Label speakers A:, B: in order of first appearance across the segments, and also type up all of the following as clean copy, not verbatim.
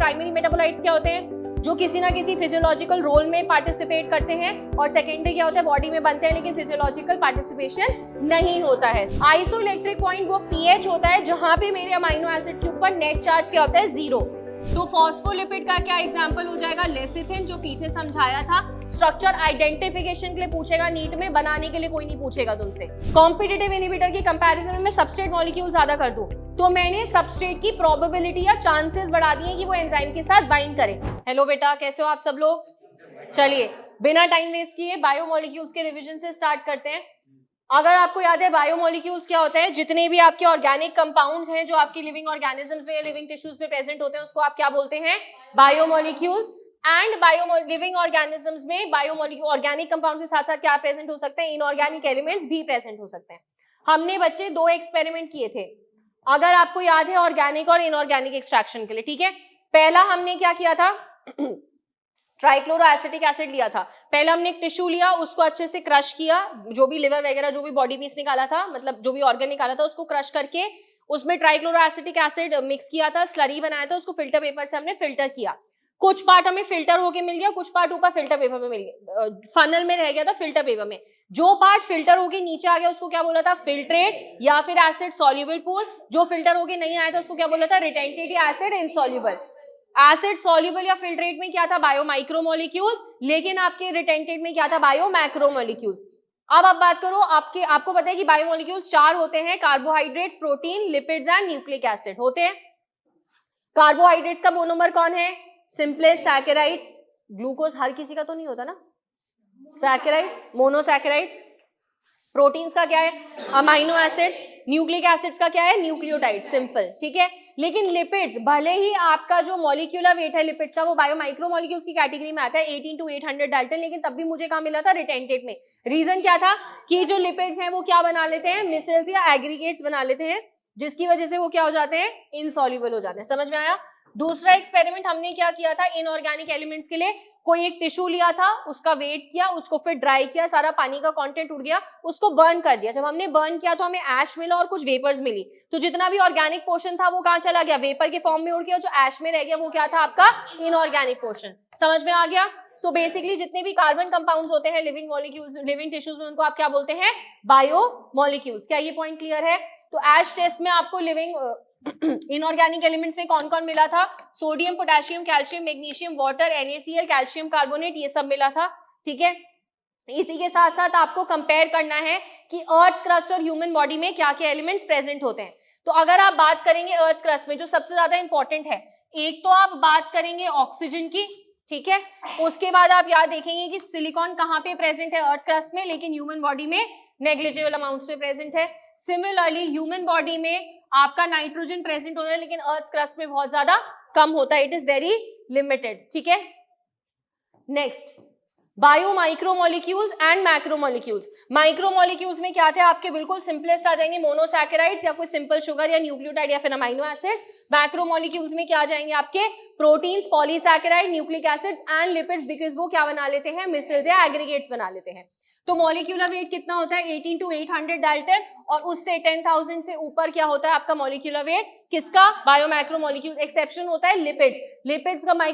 A: Primary metabolites क्या होते हैं? जो किसी ना किसी फिजियोलॉजिकल रोल में पार्टिसिपेट करते हैं, और सेकेंडरी क्या होता है? बॉडी में बनते हैं लेकिन फिजियोलॉजिकल पार्टिसिपेशन नहीं होता है। आइसोइलेक्ट्रिक पॉइंट वो पीएच होता है जहां पे मेरे अमीनो एसिड के ऊपर नेट चार्ज क्या होता है? 0। तो फॉस्फोलिपिड का क्या एग्जांपल हो जाएगा? लेसिथिन, जो पीछे समझाया था। स्ट्रक्चर आइडेंटिफिकेशन के लिए पूछेगा नीट में, बनाने के लिए कोई नहीं पूछेगा तुमसे। कॉम्पिटिटिव इनहिबिटर की कंपैरिजन में सबस्ट्रेट मॉलिक्यूल ज्यादा कर दूं तो मैंने सबस्ट्रेट की प्रोबेबिलिटी या चांसेस बढ़ा दिए कि वो एंजाइम के साथ बाइंड करे। हेलो बेटा, कैसे हो आप सब लोग? चलिए बिना टाइम वेस्ट किए बायोमोलिक्यूल्स के रिवीजन से स्टार्ट करते हैं। अगर आपको याद है बायोमोलिक्यूल्स क्या होता है? जितने भी आपके ऑर्गेनिक कंपाउंड्स हैं जो आपकी लिविंग ऑर्गेनिजम्स में या लिविंग टिश्यूज में प्रेजेंट होते हैं उसको आप क्या बोलते हैं? बायोमोलिक्यूल्स। एंड लिविंग ऑर्गेनिजम्स में बायोमोलिक्यूल ऑर्गेनिक कंपाउंड्स के साथ साथ क्या प्रेजेंट हो सकते हैं? इनऑर्गेनिक एलिमेंट्स भी प्रेजेंट हो सकते हैं। हमने बच्चे 2 एक्सपेरिमेंट किए थे, अगर आपको याद है, ऑर्गेनिक और इनऑर्गेनिक एक्सट्रैक्शन के लिए, ठीक है। पहला हमने क्या किया था? ट्राइक्लोरो एसिटिक एसिड लिया था। पहले हमने एक टिश्यू लिया, उसको अच्छे से क्रश किया, जो भी लिवर वगैरह जो भी बॉडी पीस निकाला था, मतलब जो भी ऑर्गन निकाला था उसको क्रश करके उसमें ट्राइक्लोरो एसिटिक एसिड मिक्स किया था, स्लरी बनाया था, उसको फिल्टर पेपर से हमने फिल्टर किया। कुछ पार्ट हमें फिल्टर होके मिल गया, कुछ पार्ट ऊपर फिल्टर पेपर में मिल गया, फनल में रह गया था फिल्टर पेपर में। जो पार्ट फिल्टर होके नीचे आ गया उसको क्या बोला था? फिल्ट्रेट या फिर एसिड सॉल्युबल पूल। जो फिल्टर होके नहीं आया था उसको क्या बोला था? रिटेंटेड या एसिड इनसॉल्युबल। एसिड सॉल्युबल या फिल्ट्रेट में क्या था? Bio micromolecules. लेकिन आपके रिटेंटेड में क्या था? Bio macromolecules. अब आप बात करो, आपको पता है कि बायोमोलिक्यूल्स 4 होते हैं, carbohydrates, protein, lipids and nucleic acid होते हैं। कार्बोहाइड्रेट्स का मोनोमर कौन है? सिंपलेस्ट सैकेराइड्स। ग्लूकोज हर किसी का तो नहीं होता ना, सैकेराइड, मोनोसैकेराइड्स। प्रोटीन्स का क्या है? Amino acid. न्यूक्लिक एसिड्स का क्या है? न्यूक्लियोटाइड, सिंपल, ठीक है। लेकिन लिपिड्स, भले ही आपका जो मॉलिक्यूलर वेट है लिपिड्स का वो बायो माइक्रोमोलिक्यूल्स की कैटेगरी में आता है 18 to 800 डाल्टन, लेकिन तब भी मुझे कहाँ मिला था? रिटेंटेड में। रीजन क्या था? कि जो लिपिड्स हैं वो क्या बना लेते हैं? मिसेल्स या एग्रीगेट्स बना लेते हैं, जिसकी वजह से वो क्या हो जाते हैं? इनसॉल्युबल हो जाते हैं। समझ में आया? दूसरा एक्सपेरिमेंट हमने क्या किया था? इनऑर्गेनिक एलिमेंट्स के लिए कोई एक टिश्यू लिया था, उसका वेट किया, उसको फिर ड्राई किया, सारा पानी का कंटेंट उड़ गया, उसको बर्न कर दिया। जब हमने बर्न किया तो हमें ऐश मिला और कुछ वेपर्स मिली, तो जितना भी ऑर्गेनिक पोर्शन था वो कहाँ चला गया? वेपर के फॉर्म में उड़ गया। जो ऐश में रह गया वो क्या था? आपका इनऑर्गेनिक पोर्शन। समझ में आ गया? सो बेसिकली जितने भी कार्बन कंपाउंड्स होते हैं लिविंग मॉलिक्यूल्स, लिविंग टिश्यूज में, उनको आप क्या बोलते हैं? बायोमोलिक्यूल्स। क्या ये पॉइंट क्लियर है? तो ऐश टेस्ट में आपको लिविंग इनऑर्गेनिक एलिमेंट्स में कौन कौन मिला था? Sodium, potassium, calcium, magnesium, water, NaCl, calcium carbonate, ये सब मिला था, ठीक है। इसी के साथ साथ आपको कंपेयर करना है कि अर्थ क्रस्ट और ह्यूमन बॉडी में क्या क्या एलिमेंट्स प्रेजेंट होते हैं। तो अगर आप बात करेंगे अर्थ क्रस्ट में जो सबसे ज्यादा इंपॉर्टेंट है, एक तो आप बात करेंगे ऑक्सीजन की, ठीक है। उसके बाद आप याद देखेंगे कि सिलिकॉन कहाँ पे प्रेजेंट है? अर्थ क्रस्ट में, लेकिन ह्यूमन बॉडी में नेग्लिजिबल अमाउंट्स में प्रेजेंट है। सिमिलरली ह्यूमन बॉडी में आपका नाइट्रोजन प्रेजेंट होता है, लेकिन अर्थ क्रस्ट में बहुत ज्यादा कम होता है, इट इज वेरी लिमिटेड, ठीक है। Next, bio micromolecules and macromolecules. Micromolecules में क्या थे? आपके बिल्कुल सिंपलेस्ट आ जाएंगे मोनोसैकेराइड्स या कोई सिंपल शुगर या न्यूक्लियोटाइड या फिर अमाइनो एसिड। मैक्रोमोलिक्यूल्स में क्या आ जाएंगे? आपके proteins, polysaccharide, nucleic acids and lipids, because वो क्या बना लेते हैं? मिसल्स या एग्रीगेट्स बना लेते हैं। तो मॉलिक्यूलर वेट कितना होता है? 18 to 800 डाल्टन, और उससे 10,000 से ऊपर क्या होता है आपका मॉलिक्यूलर वेट? किसका? बायोमैक्रोमोलिक्यूल। एक्सेप्शन होता है लिपिड्स। लिपिड्स का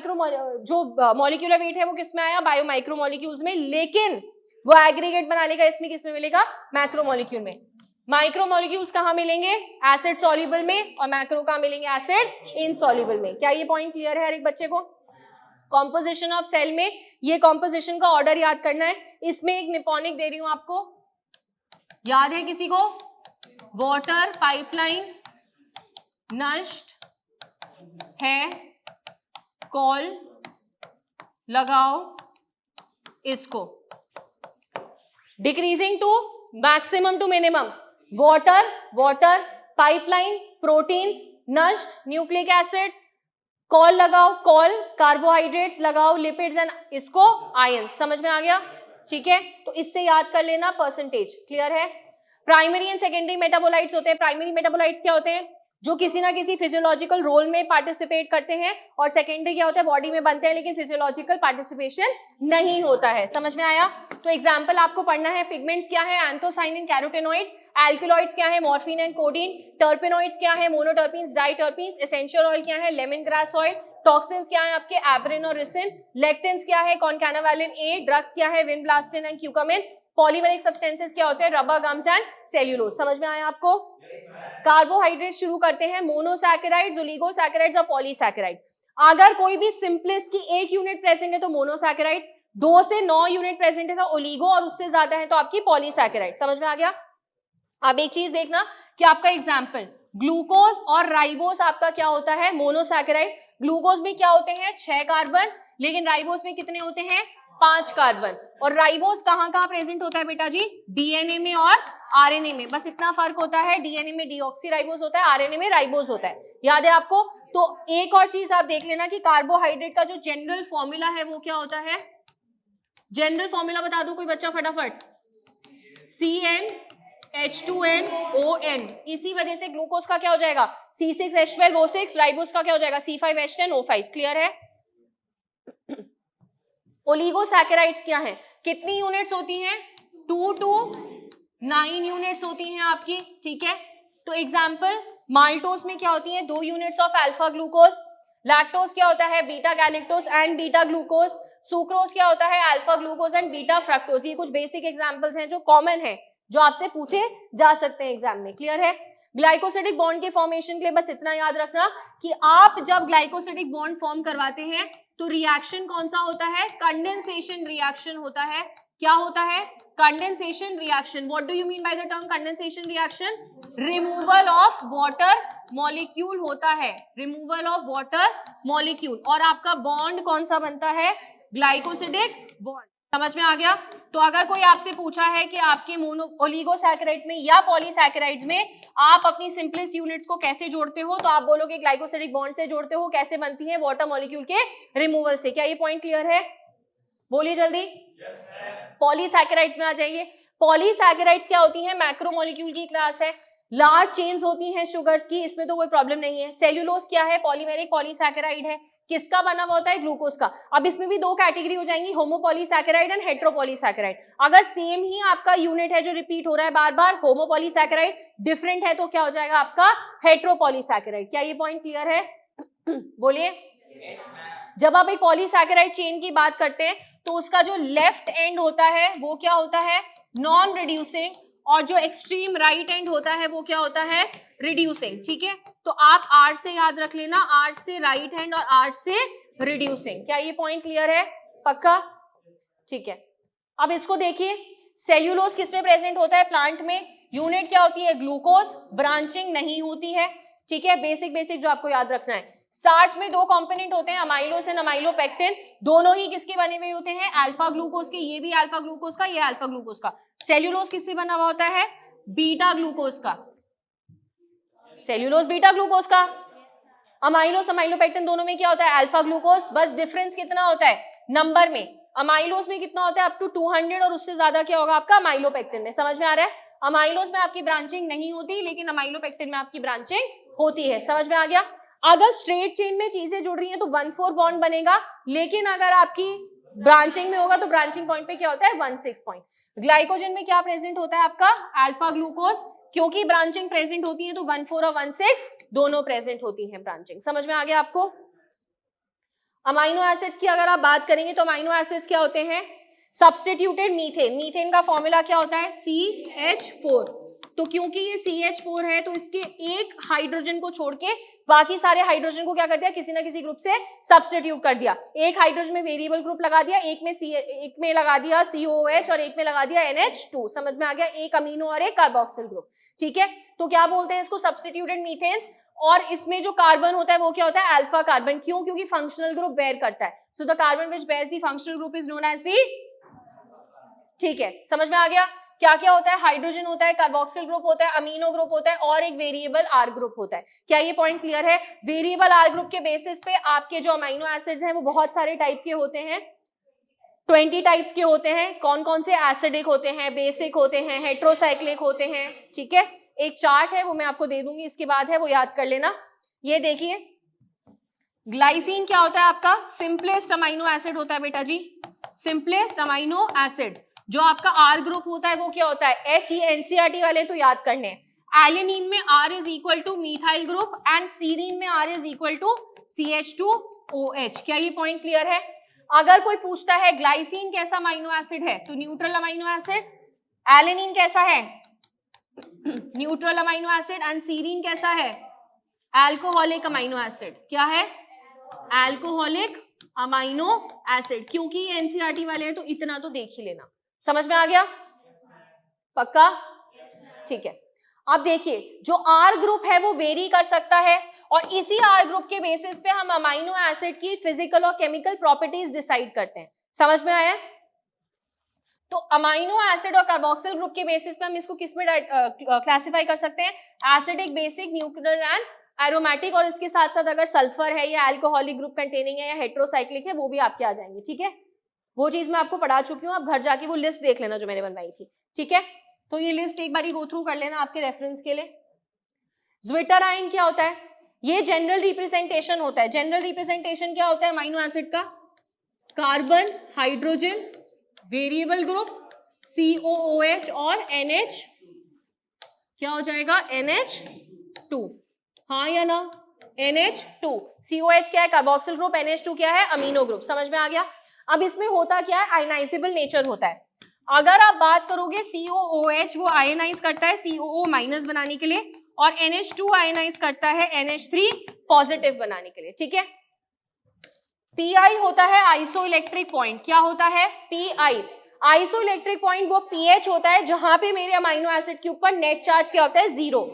A: जो मॉलिक्यूलर वेट है वो किसमें आया? बायोमाइक्रोमोलिक्यूल्स में, लेकिन वो एग्रीगेट बना लेगा इसमें, किसमें मिलेगा? मैक्रोमोलिक्यूल में। माइक्रोमोलिक्यूल्स कहाँ मिलेंगे? एसिड सॉल्युबल में, और मैक्रो कहाँ मिलेंगे? एसिड इनसॉल्युबल में। क्या ये पॉइंट क्लियर है हर एक बच्चे को? कॉम्पोजिशन ऑफ सेल में ये कॉम्पोजिशन का ऑर्डर याद करना है। इसमें एक निपोनिक दे रही हूं आपको, याद है किसी को? वाटर, पाइपलाइन, नष्ट है, कॉल लगाओ इसको, decreasing to maximum to minimum. Water, water, pipeline, proteins, नष्ट, न्यूक्लिक एसिड, कॉल लगाओ, कॉल कार्बोहाइड्रेट्स लगाओ, लिपिड्स एंड इसको आयंस। समझ में आ गया? ठीक है, तो इससे याद कर लेना परसेंटेज। क्लियर है? प्राइमरी एंड सेकेंडरी मेटाबोलाइट्स होते हैं। प्राइमरी मेटाबोलाइट्स क्या होते हैं? जो किसी ना किसी फिजियोलॉजिकल रोल में पार्टिसिपेट करते हैं, और सेकेंडरी क्या होता है? बॉडी में बनते हैं लेकिन फिजियोलॉजिकल पार्टिसिपेशन नहीं होता है। समझ में आया? तो एग्जाम्पल आपको पढ़ना है। पिगमेंट्स क्या है? Anthocyanin, carotenoids. एल्कलॉइड्स क्या है? Morphine and codeine. टर्पेनॉइड्स क्या है? मोनोटर्पीन्स, डाइटर्पीन्स। एसेंशियल ऑयल क्या है? Lemon grass oil. टॉक्सिन्स क्या है आपके, एब्रिन और रिसिन। लेक्टिन्स क्या है, कॉनकानावालिन ए। ड्रग्स क्या है, विनब्लास्टिन एंड क्यूकामिन। पॉलीमेरिक सब्सटेंसेस क्या होते हैं, रबर, गम्स एंड सेल्यूलोज। समझ में आया आपको? कार्बोहाइड्रेट शुरू करते हैं, मोनोसैकेराइड्स, ओलिगोसैकेराइड्स और पॉलीसैकेराइड्स। अगर कोई भी सिंपलेस्ट की एक यूनिट प्रेजेंट है तो मोनोसैकेराइड्स, 2 से 9 यूनिट प्रेजेंट है तो ओलिगो, और उससे ज्यादा है तो आपकी पॉलीसैकेराइड। समझ में आ गया? अब एक चीज देखना कि आपका एग्जाम्पल ग्लूकोज और राइबोस आपका क्या होता है, मोनोसैकेराइड। ग्लूकोज में क्या होते हैं 6 कार्बन, लेकिन राइबोस में कितने होते हैं 5 कार्बन। और राइबोस कहाँ कहाँ प्रेजेंट होता है बेटा जी, डीएनए में और आरएनए में। बस इतना फर्क होता है, डीएनए में डीऑक्सीराइबोस होता है, आरएनए में राइबोस होता है। याद है आपको? तो एक और चीज आप देख लेना कि कार्बोहाइड्रेट का जो जनरल फॉर्मूला है वो क्या होता है। जनरल फॉर्मूला बता दो कोई बच्चा फटाफट, CnH2nOn। इसी वजह से ग्लूकोज का क्या हो जाएगा C6H12O6, राइबोस का क्या हो जाएगा C5H10O5। क्लियर है? ओलिगोसैकेराइड्स क्या है, कितनी यूनिट्स होती हैं, 2 to 9 यूनिट्स होती हैं आपकी। ठीक है, तो एग्जाम्पल माल्टोस में क्या होती हैं 2 units of alpha glucose. Lactose क्या होता है beta galactose and beta glucose. Sucrose क्या होता है alpha glucose and beta fructose. ये कुछ बेसिक एग्जांपल्स हैं जो कॉमन है, जो आपसे पूछे जा सकते हैं एग्जाम में। क्लियर है? ग्लाइकोसिडिक बॉन्ड के फॉर्मेशन के लिए बस इतना याद रखना कि आप जब ग्लाइकोसिडिक बॉन्ड फॉर्म करवाते हैं तो रिएक्शन कौन सा होता है, कंडेंसेशन रिएक्शन होता है। क्या होता है, condensation reaction. What do you mean by the term condensation reaction, removal of water molecule होता है, रिमूवल ऑफ वाटर मॉलिक्यूल। और आपका बॉन्ड कौन सा बनता है, ग्लाइकोसिडिक बॉन्ड। समझ में आ गया? तो अगर कोई आपसे पूछा है कि आपके मोनो ओलिगोसैकेराइड्स में या पॉलीसैकेराइड्स में आप अपनी सिंपलेस्ट यूनिट्स को कैसे जोड़ते हो, तो आप बोलोगे ग्लाइकोसिडिक बॉन्ड से जोड़ते हो। कैसे बनती है, वाटर मॉलिक्यूल के रिमूवल से। क्या ये पॉइंट क्लियर है? बोलिए जल्दी। पॉलीसैकेराइड्स में आ जाइए। पॉलीसैकेराइड्स क्या होती है, मैक्रोमोलिक्यूल की क्लास है, लार्ज चेन्स होती हैं शुगर्स की, इसमें तो कोई प्रॉब्लम नहीं है। सेल्यूलोज क्या है, पॉलीमेरिक पॉलीसैकेराइड है। किसका बना हुआ होता है, ग्लूकोज का। अब इसमें भी 2 कैटेगरी हो जाएंगी, होमोपॉलीसैकेराइड एंड हेट्रोपॉलीसैकेराइड। अगर सेम ही आपका यूनिट है जो रिपीट हो रहा है बार बार, होमोपॉलीसैकेराइड, डिफरेंट है तो क्या हो जाएगा आपका हेट्रोपॉलीसैकेराइड। क्या ये पॉइंट क्लियर है? बोलिए। जब आप एक पॉलीसैकेराइड चेन की बात करते हैं तो उसका जो लेफ्ट एंड होता है वो क्या होता है, नॉन रिड्यूसिंग, और जो एक्सट्रीम राइट एंड होता है वो क्या होता है, रिड्यूसिंग। ठीक है, तो आप आर से याद रख लेना, आर से राइट हैंड और आर से रिड्यूसिंग। क्या ये पॉइंट क्लियर है? पक्का? ठीक है, अब इसको देखिए। सेल्यूलोज किसमें प्रेजेंट होता है, प्लांट में। यूनिट क्या होती है, ग्लूकोज। ब्रांचिंग नहीं होती है। ठीक है, बेसिक जो आपको याद रखना है। स्टार्च में 2 कंपोनेंट होते हैं, अमाइलोस एंड अमाइलोपेक्टिन। दोनों ही किसके बने हुए होते हैं, अल्फा ग्लूकोज के। ये भी अल्फा ग्लूकोज का, ये अल्फा ग्लूकोज का। सेल्यूलोज किससे बना हुआ होता है, बीटा ग्लूकोज का। सेल्यूलोज बीटा ग्लूकोज का। अमाइलोस अमाइलोपेक्टिन दोनों में क्या होता है, अल्फा ग्लूकोज। बस डिफरेंस कितना होता है, नंबर में। अमाइलोस में कितना होता है, अप टू 200, और उससे ज्यादा क्या होगा आपका अमाइलोपेक्टिन में। समझ में आ रहा है? अमाइलोस में आपकी ब्रांचिंग नहीं होती, लेकिन अमाइलोपेक्टिन में आपकी ब्रांचिंग होती है। समझ में आ गया? अगर स्ट्रेट चेन में चीजें जुड़ रही हैं तो 1,4 बॉन्ड बनेगा, लेकिन अगर आपकी ब्रांचिंग में होगा तो ब्रांचिंग पॉइंट पे क्या होता है, 1,6 पॉइंट। ग्लाइकोजन में क्या प्रेजेंट होता है आपका, अल्फा ग्लूकोज। क्योंकि ब्रांचिंग प्रेजेंट होती है तो 1,4 और 1,6 दोनों प्रेजेंट होती है ब्रांचिंग। समझ में आ गया आपको? अमाइनो एसिड्स की अगर आप बात करेंगे तो अमाइनो एसिड्स क्या होते हैं, सब्स्टिट्यूटेड मीथेन। मीथेन का फॉर्मूला क्या होता है, CH4। तो क्योंकि ये CH4 है तो इसके एक हाइड्रोजन को छोड़ के बाकी सारे हाइड्रोजन को क्या कर दिया, किसी ना किसी ग्रुप से सब्स्टिट्यूट कर दिया। एक हाइड्रोजन में वेरिएबल ग्रुप लगा दिया, एक में लगा दिया COOH और एक में लगा दिया NH2। समझ में आ गया? एक अमीनो और एक कार्बोक्सिल ग्रुप। ठीक है, तो क्या बोलते हैं इसको, सब्स्टिट्यूटेड मीथेन्स। और इसमें जो कार्बन होता है वो क्या होता है, अल्फा कार्बन। क्यों? क्योंकि फंक्शनल ग्रुप बेयर करता है। So the carbon which bears the functional group is known as the. ठीक है, समझ में आ गया? क्या क्या होता है, हाइड्रोजन होता है, कार्बोक्सिल ग्रुप होता है, अमीनो ग्रुप होता है, और एक वेरिएबल आर ग्रुप होता है। क्या ये पॉइंट क्लियर है? वेरिएबल आर ग्रुप के बेसिस पे आपके जो अमीनो एसिड्स हैं वो बहुत सारे टाइप के होते हैं, 20 टाइप्स के होते हैं। कौन कौन से, एसिडिक होते हैं, बेसिक होते हैं, हेट्रोसाइक्लिक होते हैं। ठीक है, एक चार्ट है वो मैं आपको दे दूंगी, इसके बाद है वो याद कर लेना। ये देखिए, ग्लाइसिन क्या होता है आपका, सिंपलेस्ट अमीनो एसिड होता है बेटा जी, सिंपलेस्ट अमीनो एसिड। जो आपका आर ग्रुप होता है वो क्या होता है, H। ये NCERT वाले तो याद करने हैं। एलिनीन में R is equal to methyl group and serine में R is equal to CH2 OH। क्या ये पॉइंट क्लियर है? अगर कोई पूछता है ग्लाइसिन कैसा अमीनो एसिड है तो न्यूट्रल अमीनो एसिड, एलेनिन कैसा है neutral amino acid, and serine कैसा है अल्कोहलिक अमीनो एसिड। क्या है? Alcoholic amino acid. क्योंकि ये एनसीईआरटी वाले हैं तो इतना तो देख ही लेना। समझ में आ गया? पक्का? ठीक है। अब देखिए जो आर ग्रुप है वो वेरी कर सकता है और इसी आर ग्रुप के बेसिस पे हम अमीनो एसिड की फिजिकल और केमिकल प्रॉपर्टीज डिसाइड करते हैं। समझ में आया? तो अमीनो एसिड और कार्बोक्सिल ग्रुप के बेसिस पे हम इसको किस में क्लासिफाई कर सकते हैं? Acidic, basic, neutral and aromatic. और इसके साथ साथ अगर सल्फर है या अल्कोहलिक ग्रुप कंटेनिंग है या हेट्रोसाइक्लिक है वो भी आपके आ जाएंगे। ठीक है, वो चीज मैं आपको पढ़ा चुकी हूँ, आप घर जाके वो लिस्ट देख लेना जो मैंने बनवाई थी। ठीक है, तो ये लिस्ट एक बार गो थ्रू कर लेना आपके रेफरेंस के लिए। ज्विटर आयन क्या होता है? ये जनरल रिप्रेजेंटेशन होता है। जनरल रिप्रेजेंटेशन क्या होता है अमीनो एसिड का? Carbon, hydrogen, variable group, COOH और NH क्या हो जाएगा? NH2। हाँ या ना? NH2। COH क्या है? Carboxyl group. NH2 क्या है? Amino group. समझ में आ गया? अब इसमें होता क्या है? आयनाइजेबल नेचर होता है। अगर आप बात करोगे COOH वो आयनाइज करता है COO माइनस बनाने के लिए और NH2 आयनाइज करता है NH3 पॉजिटिव बनाने के लिए। ठीक है, PI होता है आइसोइलेक्ट्रिक पॉइंट। क्या होता है? PI आइसोइलेक्ट्रिक पॉइंट वो pH होता है जहां पे मेरे अमीनो एसिड के ऊपर नेट चार्ज क्या होता है? 0।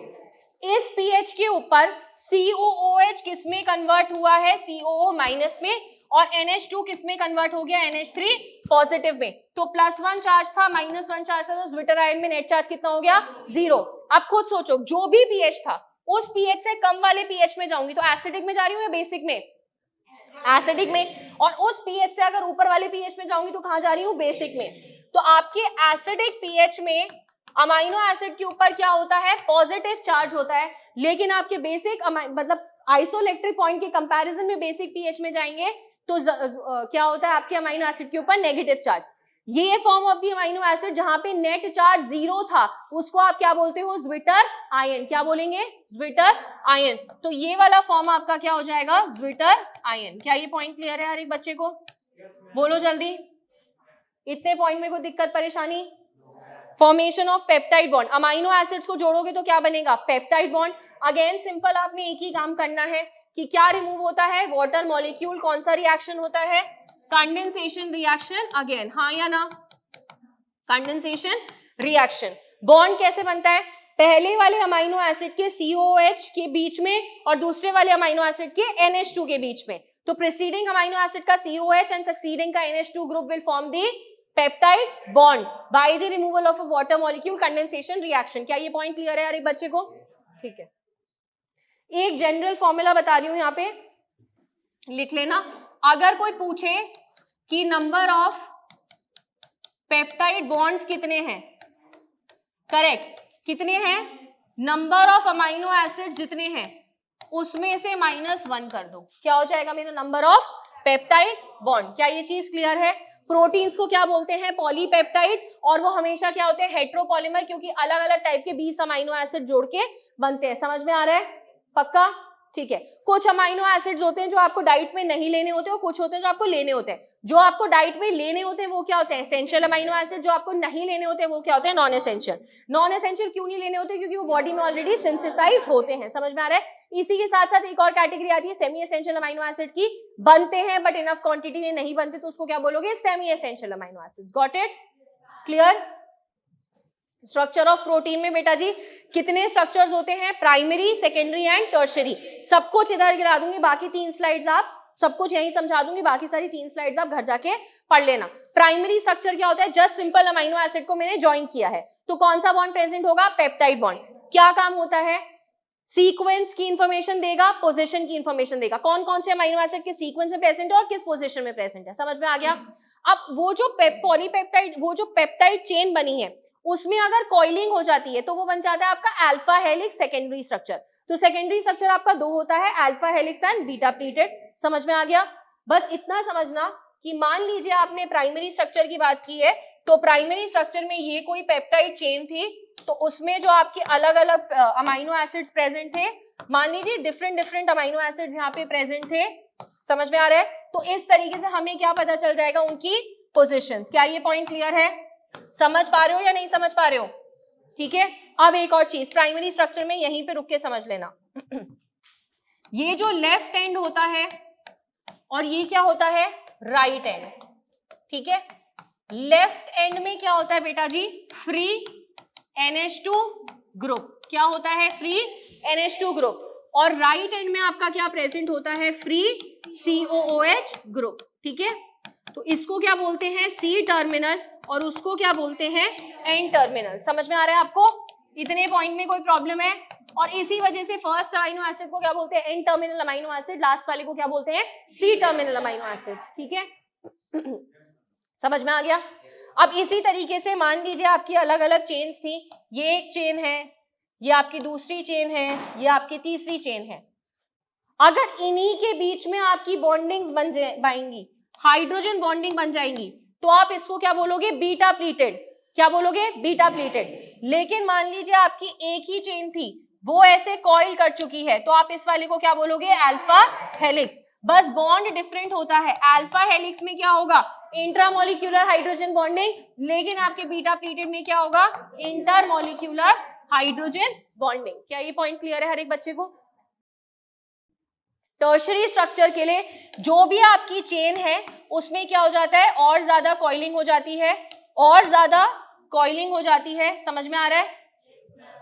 A: इस pH के ऊपर COOH किस में कन्वर्ट हुआ है? COO माइनस में, और NH2 किस में कन्वर्ट हो गया? NH3 पॉजिटिव में। तो +1 चार्ज था, -1 चार्ज था, तो ज्विटर आयन में नेट चार्ज कितना हो गया? 0। अब खुद सोचो जो भी pH था उस pH से कम वाले pH में जाऊंगी तो एसिडिक में जा रही हूँ या बेसिक में? एसिडिक में। और उस pH से अगर ऊपर वाले pH में जाऊंगी तो कहां जा रही हूँ? बेसिक में। तो आपके एसिडिक pH में अमीनो एसिड के ऊपर क्या होता है? पॉजिटिव चार्ज होता है, लेकिन आपके बेसिक मतलब आइसोइलेक्ट्रिक पॉइंट के कंपैरिजन में बेसिक pH में जाएंगे तो क्या होता है आपके अमीनो एसिड के ऊपर? Negative charge. ये form of the amino acid जहां पे नेट चार्ज 0 था उसको आप क्या बोलते हो? Zwitter ion. क्या बोलेंगे? Zwitter ion. तो ये वाला फॉर्म आपका क्या हो जाएगा? Zwitter ion. क्या ये पॉइंट क्लियर है हर एक बच्चे को? बोलो जल्दी। इतने पॉइंट में कोई दिक्कत परेशानी? Formation of peptide bond. Amino acids को जोड़ोगे तो क्या बनेगा? Peptide bond. अगेन सिंपल, आपने एक ही काम करना है कि क्या रिमूव होता है? Water molecule. कौन सा रिएक्शन होता है? Condensation reaction. अगेन हाँ या ना? Condensation reaction. बॉन्ड कैसे बनता है? पहले वाले अमीनो एसिड के COOH के बीच में और दूसरे वाले अमीनो एसिड के NH2 के बीच में। तो प्रीसीडिंग अमीनो एसिड का COOH एंड सक्सीडिंग का NH2 group will form the peptide bond by the removal of a water molecule, condensation reaction. क्या ये पॉइंट क्लियर है हर एक बच्चे को? ठीक है, एक जनरल फॉर्मूला बता रही हूं यहां पे, लिख लेना। अगर कोई पूछे कि नंबर ऑफ पेप्टाइड बॉन्ड्स कितने हैं, करेक्ट, कितने हैं? नंबर ऑफ अमीनो एसिड जितने हैं उसमें से -1 कर दो। क्या हो जाएगा मेरा? Number of peptide bond. क्या ये चीज क्लियर है? प्रोटीन्स को क्या बोलते हैं? पॉलीपेप्टाइड। और वो हमेशा क्या होते हैं? हेट्रोपॉलीमर, क्योंकि अलग अलग टाइप के 20 अमीनो एसिड जोड़ के बनते हैं। समझ में आ रहा है? पक्का? ठीक है। कुछ अमीनो एसिड्स होते हैं जो आपको डाइट में नहीं लेने होते और कुछ होते हैं जो आपको लेने होते हैं। जो आपको डाइट में लेने होते हैं वो क्या होते हैं? Essential amino acid. जो आपको नहीं लेने होते हैं वो क्या होते हैं? Non essential. नॉन एसेंशियल क्यों नहीं लेने होते? क्योंकि वो बॉडी में ऑलरेडी सिंथेसाइज होते हैं। समझ में आ रहा है? इसी के साथ साथ एक और कैटेगरी आती है सेमी एसेंशियल अमीनो एसिड की। बनते हैं बट इनफ क्वांटिटी में नहीं बनते तो उसको क्या बोलोगे? Semi essential amino acids. Got it? Clear? Structure of protein में बेटा जी कितने स्ट्रक्चर्स होते हैं? Primary, secondary and tertiary. सब कुछ इधर गिरा दूंगी, बाकी 3 स्लाइड्स आप सब कुछ यही समझा दूंगी, बाकी सारी 3 स्लाइड्स आप घर जाके पढ़ लेना। प्राइमरी स्ट्रक्चर क्या होता है? जस्ट सिंपल अमीनो एसिड को मैंने ज्वाइन किया है तो कौन सा बॉन्ड प्रेजेंट होगा? Peptide bond. क्या काम होता है? सीक्वेंस की इंफॉर्मेशन देगा, पोजीशन की इंफॉर्मेशन देगा। कौन कौन से अमीनो एसिड के सीक्वेंस में प्रेजेंट है और किस पोजीशन में प्रेजेंट है। समझ में आ गया? अब वो जो पॉलीपेप्टाइड, वो जो पेप्टाइड चेन बनी है उसमें अगर कॉइलिंग हो जाती है तो वो बन जाता है आपका अल्फा हेलिक्स सेकेंडरी स्ट्रक्चर। तो सेकेंडरी स्ट्रक्चर आपका 2 होता है, alpha helix and beta pleated. समझ में आ गया? बस इतना समझना कि मान लीजिए आपने प्राइमरी स्ट्रक्चर की बात की है तो प्राइमरी स्ट्रक्चर में ये कोई पेप्टाइड चेन थी तो उसमें जो आपके अलग अलग अमीनो एसिड्स प्रेजेंट थे, मान लीजिए डिफरेंट अमीनो एसिड्स यहाँ पे प्रेजेंट थे, समझ में आ रहा है? तो इस तरीके से हमें क्या पता चल जाएगा, उनकी पोजीशंस। क्या ये पॉइंट क्लियर है? समझ पा रहे हो या नहीं समझ पा रहे हो? ठीक है। अब एक और चीज प्राइमरी स्ट्रक्चर में यहीं पे रुक के समझ लेना। ये जो लेफ्ट एंड होता है और ये क्या होता है, राइट एंड। ठीक है, लेफ्ट एंड में क्या होता है बेटा जी, फ्री NH2 ग्रुप। क्या होता है, फ्री NH2 ग्रुप। और राइट एंड में आपका क्या प्रेजेंट होता है, फ्री COOH ग्रुप। ठीक है, तो इसको क्या बोलते हैं, C टर्मिनल, और उसको क्या बोलते हैं, N टर्मिनल। समझ में आ रहा है आपको? इतने पॉइंट में कोई प्रॉब्लम है? और इसी वजह से फर्स्ट अमीनो एसिड को क्या बोलते हैं, N terminal amino acid, last वाले को क्या बोलते हैं, C टर्मिनल अमीनो एसिड। ठीक है, समझ में आ गया? अब इसी तरीके से मान लीजिए आपकी अलग अलग चेन्स थी, ये एक चेन है, ये आपकी दूसरी चेन है, ये आपकी तीसरी चेन है। अगर इन्हीं के बीच में आपकी बॉन्डिंग्स बन जाएंगी, हाइड्रोजन बॉन्डिंग बन जाएंगी, तो आप इसको क्या बोलोगे, बीटा प्लीटेड। क्या बोलोगे, बीटा प्लीटेड। लेकिन मान लीजिए आपकी एक ही चेन थी, वो ऐसे कॉइल कर चुकी है, तो आप इस वाले को क्या बोलोगे, अल्फा हेलिक्स। बस बॉन्ड डिफरेंट होता है। अल्फा हेलिक्स में क्या होगा, इंट्रामोलिक्यूलर हाइड्रोजन बॉन्डिंग, लेकिन आपके बीटा प्लीटेड में क्या होगा, इंटरमोलिक्यूलर हाइड्रोजन बॉन्डिंग। क्या ये पॉइंट क्लियर है हर एक बच्चे को? टर्शरी स्ट्रक्चर के लिए जो भी आपकी चेन है उसमें क्या हो जाता है, और ज्यादा कॉइलिंग हो जाती है, और ज्यादा कॉइलिंग हो जाती है। समझ में आ रहा है?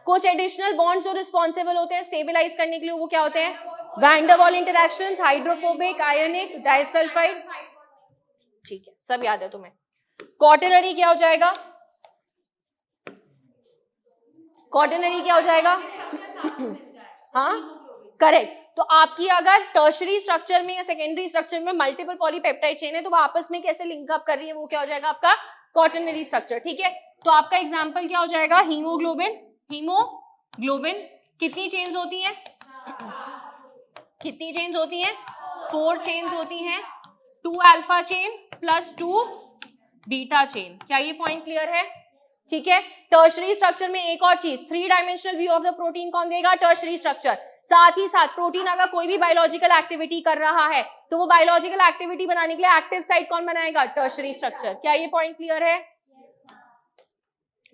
A: कुछ एडिशनल बॉन्ड्स जो रिस्पॉन्सिबल होते हैं स्टेबलाइज करने के लिए, वो क्या होते हैं, वैन डर वाल इंटरैक्शंस, हाइड्रोफोबिक, आयनिक, डाइसल्फाइड। ठीक है, सब याद है तुम्हें। क्वाटरनरी क्या हो जाएगा, क्वाटरनरी क्या हो जाएगा हाँ करेक्ट। तो आपकी अगर टर्शरी स्ट्रक्चर में या सेकेंडरी स्ट्रक्चर में मल्टीपल पॉलीपेप्टाइड चेन है, तो वो आपस में कैसे लिंकअप कर रही है, वो क्या हो जाएगा आपका क्वाटरनरी स्ट्रक्चर। ठीक है, तो आपका एग्जांपल क्या हो जाएगा, हीमोग्लोबिन। हीमोग्लोबिन कितनी चेन्स होती हैं, कितनी चेन्स होती हैं, 4 चेन्स होती हैं, 2 alpha chain plus 2 beta chain. क्या ये पॉइंट क्लियर है? ठीक है, टर्शरी स्ट्रक्चर में एक और चीज, 3 dimensional view of the protein कौन देगा, टर्शरी स्ट्रक्चर। साथ ही साथ प्रोटीन अगर कोई भी बायोलॉजिकल एक्टिविटी कर रहा है, तो वो बायोलॉजिकल एक्टिविटी बनाने के लिए एक्टिव साइट कौन बनाएगा, टर्शरी स्ट्रक्चर। क्या ये पॉइंट क्लियर है?